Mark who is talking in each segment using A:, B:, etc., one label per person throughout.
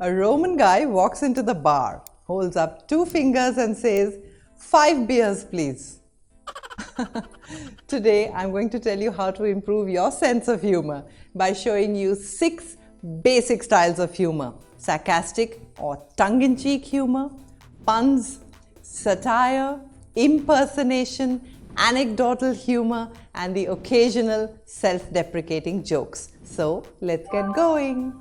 A: A Roman guy walks into the bar, holds up 2 fingers and says, 5 beers please. Today I'm going to tell you how to improve your sense of humor by showing you 6 basic styles of humor: sarcastic or tongue-in-cheek humor, puns, satire, impersonation, anecdotal humor, and the occasional self-deprecating jokes. So let's get going.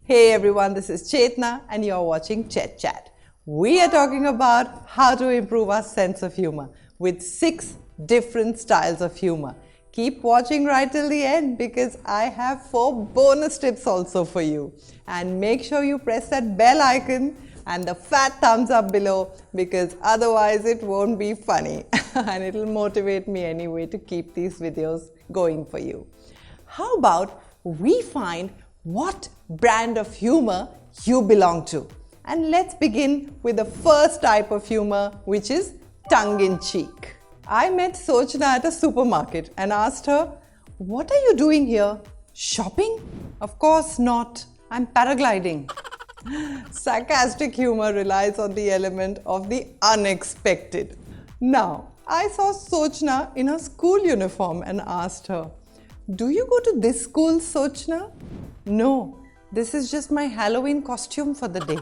A: Hey everyone, this is Chetna and you're watching ChetChat. We are talking about how to improve our sense of humor with 6 different styles of humor. Keep watching right till the end because I have 4 bonus tips also for you. And make sure you press that bell icon and the fat thumbs up below because otherwise it won't be funny and it'll motivate me anyway to keep these videos going for you. How about we find what brand of humor you belong to? And let's begin with the first type of humor, which is tongue-in-cheek. I met Sochna at a supermarket and asked her, "What are you doing here? Shopping?" "Of course not. I'm paragliding." Sarcastic humor relies on the element of the unexpected. Now, I saw Sochna in her school uniform and asked her, "Do you go to this school, Sochna?" "No, this is just my Halloween costume for the day."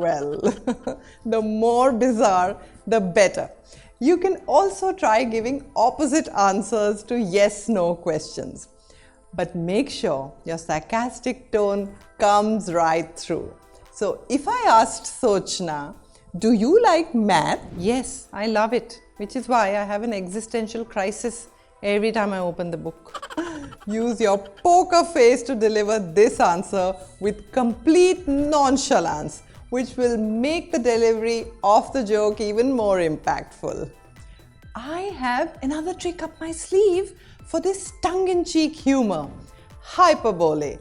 A: Well, the more bizarre, the better. You can also try giving opposite answers to yes-no questions. But make sure your sarcastic tone comes right through. So if I asked Sochna, "Do you like math?" "Yes, I love it," which is why I have an existential crisis every time I open the book. Use your poker face to deliver this answer with complete nonchalance, which will make the delivery of the joke even more impactful. I have another trick up my sleeve for this tongue-in-cheek humor: hyperbole.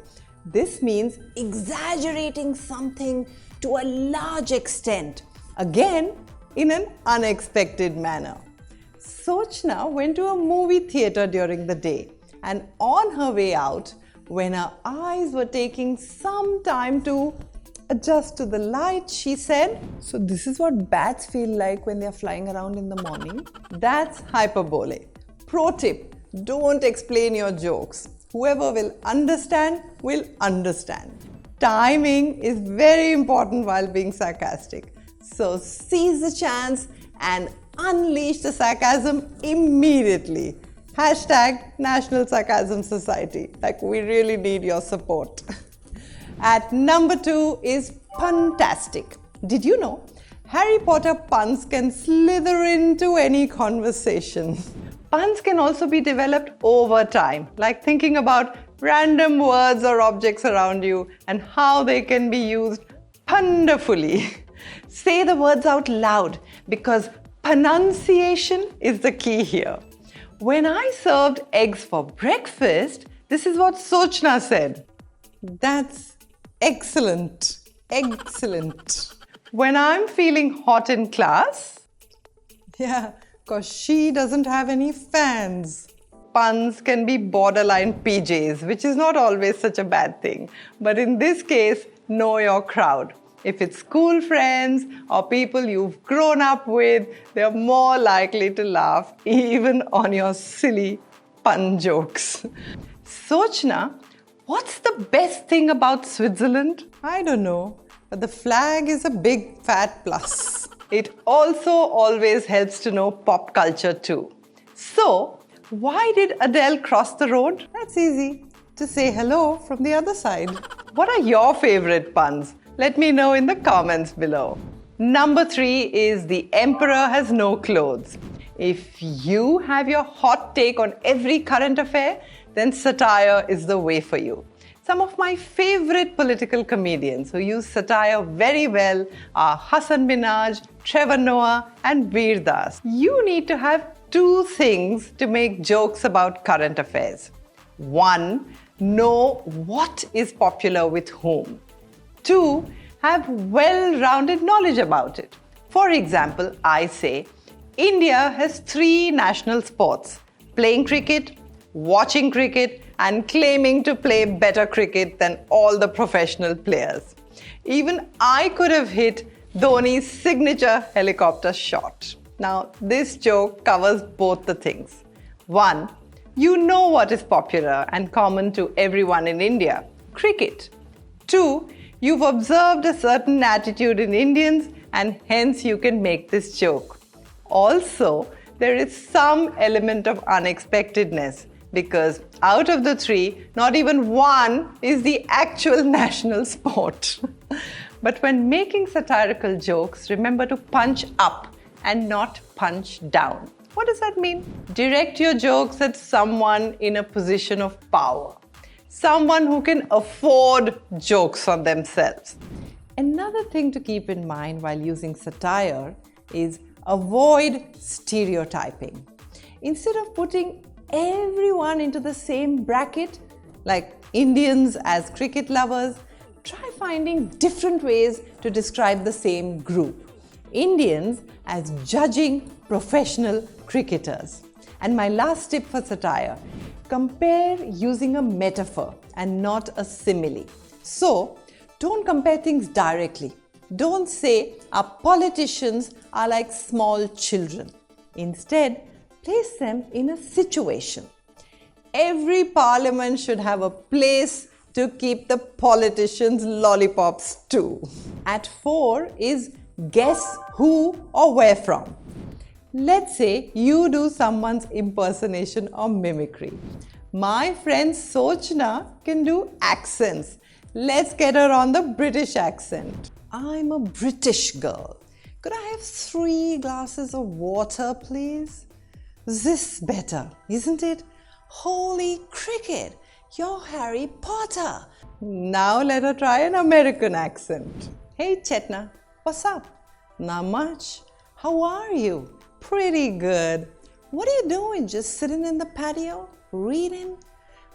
A: This means exaggerating something to a large extent, again in an unexpected manner. Sochna went to a movie theatre during the day, and on her way out, when her eyes were taking some time to adjust to the light, she said, "So this is what bats feel like when they're flying around in the morning?" That's hyperbole. Pro tip: don't explain your jokes. Whoever will understand. Timing is very important while being sarcastic. So seize the chance and unleash the sarcasm immediately. Hashtag National Sarcasm Society. Like, we really need your support. At number 2 is Pun-tastic. Did you know Harry Potter puns can slither into any conversation? Puns can also be developed over time, like thinking about random words or objects around you and how they can be used wonderfully. Say the words out loud because pronunciation is the key here. When I served eggs for breakfast, this is what Sochna said. That's excellent. Excellent. When I'm feeling hot in class, yeah, because she doesn't have any fans. Puns can be borderline PJs, which is not always such a bad thing. But in this case, know your crowd. If it's school friends or people you've grown up with, they're more likely to laugh even on your silly pun jokes. Sochna, what's the best thing about Switzerland? I don't know, but the flag is a big fat plus. It also always helps to know pop culture too. So, why did Adele cross the road? That's easy. To say hello from the other side. What are your favorite puns? Let me know in the comments below. Number 3 is the emperor has no clothes. If you have your hot take on every current affair, then satire is the way for you. Some of my favorite political comedians who use satire very well are Hasan Minhaj, Trevor Noah, and Veer Das. You need to have 2 things to make jokes about current affairs. 1, know what is popular with whom. 2, have well-rounded knowledge about it. For example, I say, India has 3 national sports: playing cricket, watching cricket, and claiming to play better cricket than all the professional players. Even I could have hit Dhoni's signature helicopter shot. Now, this joke covers both the things. One, you know what is popular and common to everyone in India, cricket. Two, you've observed a certain attitude in Indians and hence you can make this joke. Also, there is some element of unexpectedness because out of the three, not even one is the actual national sport. But when making satirical jokes, remember to punch up and not punch down. What does that mean? Direct your jokes at someone in a position of power. Someone who can afford jokes on themselves. Another thing to keep in mind while using satire is avoid stereotyping. Instead of putting everyone into the same bracket, like Indians as cricket lovers, try finding different ways to describe the same group. Indians as judging professional cricketers. And my last tip for satire, compare using a metaphor and not a simile. So, don't compare things directly. Don't say our politicians are like small children. Instead, place them in a situation. Every parliament should have a place to keep the politicians' lollipops too. At 4 is guess who or where from. Let's say you do someone's impersonation or mimicry. My friend Sochna can do accents. Let's get her on the British accent. I'm a British girl. Could I have 3 glasses of water, please? This better, isn't it? Holy cricket, you're Harry Potter. Now let her try an American accent. Hey Chetna, what's up? Not much. How are you? Pretty good. What are you doing? Just sitting in the patio? Reading?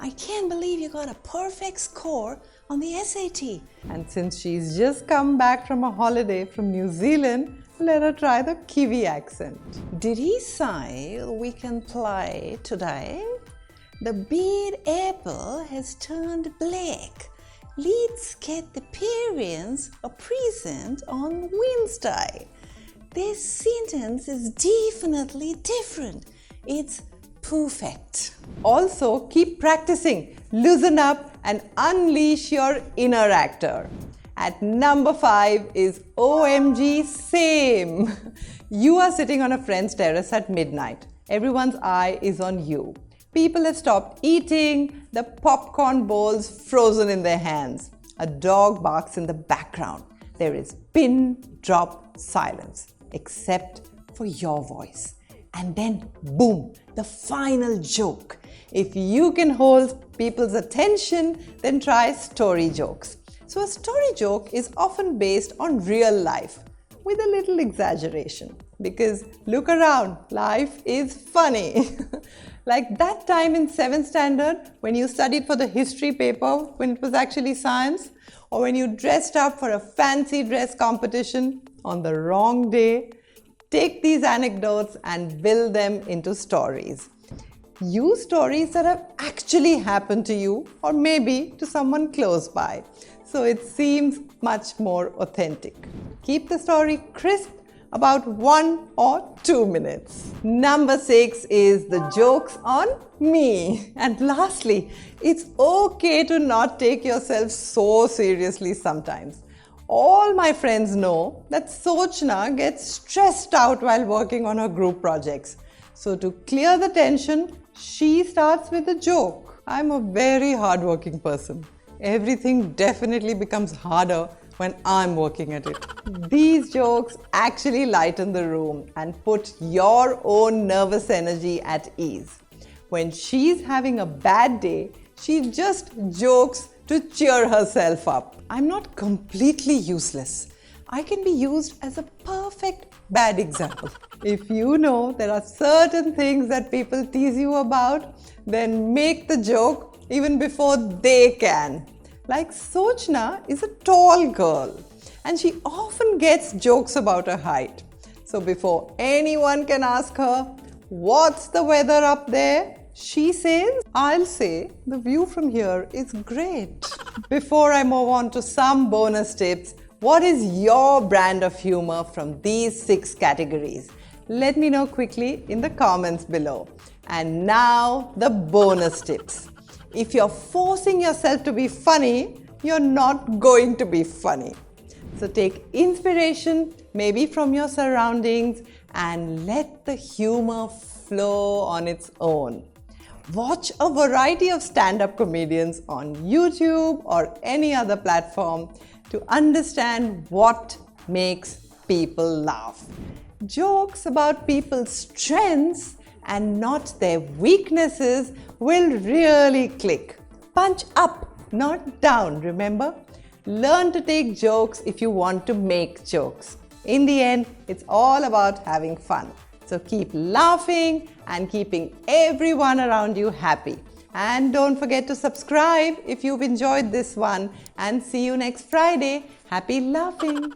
A: I can't believe you got a perfect score on the SAT. And since she's just come back from a holiday from New Zealand, let her try the Kiwi accent. Did he say we can play today? The big apple has turned black. Let's get the parents a present on Wednesday. This sentence is definitely different. It's perfect. Also, keep practicing. Loosen up and unleash your inner actor. At number 5 is OMG Samee. You are sitting on a friend's terrace at midnight. Everyone's eye is on you. People have stopped eating, the popcorn bowls frozen in their hands. A dog barks in the background. There is pin drop silence, except for your voice. And then, boom, the final joke. If you can hold people's attention, then try story jokes. So a story joke is often based on real life with a little exaggeration. Because look around, life is funny. Like that time in 7th standard when you studied for the history paper when it was actually science, or when you dressed up for a fancy dress competition on the wrong day. Take these anecdotes and build them into stories. Use stories that have actually happened to you or maybe to someone close by, so it seems much more authentic. Keep the story crisp, about 1 or 2 minutes. Number 6 is the jokes on me. And lastly, it's okay to not take yourself so seriously sometimes. All my friends know that Sochna gets stressed out while working on her group projects. So to clear the tension, she starts with a joke. I'm a very hardworking person. Everything definitely becomes harder when I'm working at it. These jokes actually lighten the room and put your own nervous energy at ease. When she's having a bad day, she just jokes to cheer herself up. I'm not completely useless. I can be used as a perfect bad example. If you know there are certain things that people tease you about, then make the joke even before they can. Like Sochna is a tall girl and she often gets jokes about her height. So before anyone can ask her, "What's the weather up there?" She says, I'll say the view from here is great. Before I move on to some bonus tips, what is your brand of humor from these 6 categories? Let me know quickly in the comments below. And now the bonus tips. If you're forcing yourself to be funny, you're not going to be funny. So take inspiration, maybe from your surroundings, and let the humor flow on its own. Watch a variety of stand-up comedians on YouTube or any other platform to understand what makes people laugh. Jokes about people's strengths and not their weaknesses will really click. Punch up, not down, remember? Learn to take jokes if you want to make jokes. In the end, it's all about having fun. So keep laughing and keeping everyone around you happy. And don't forget to subscribe if you've enjoyed this one. And see you next Friday. Happy laughing!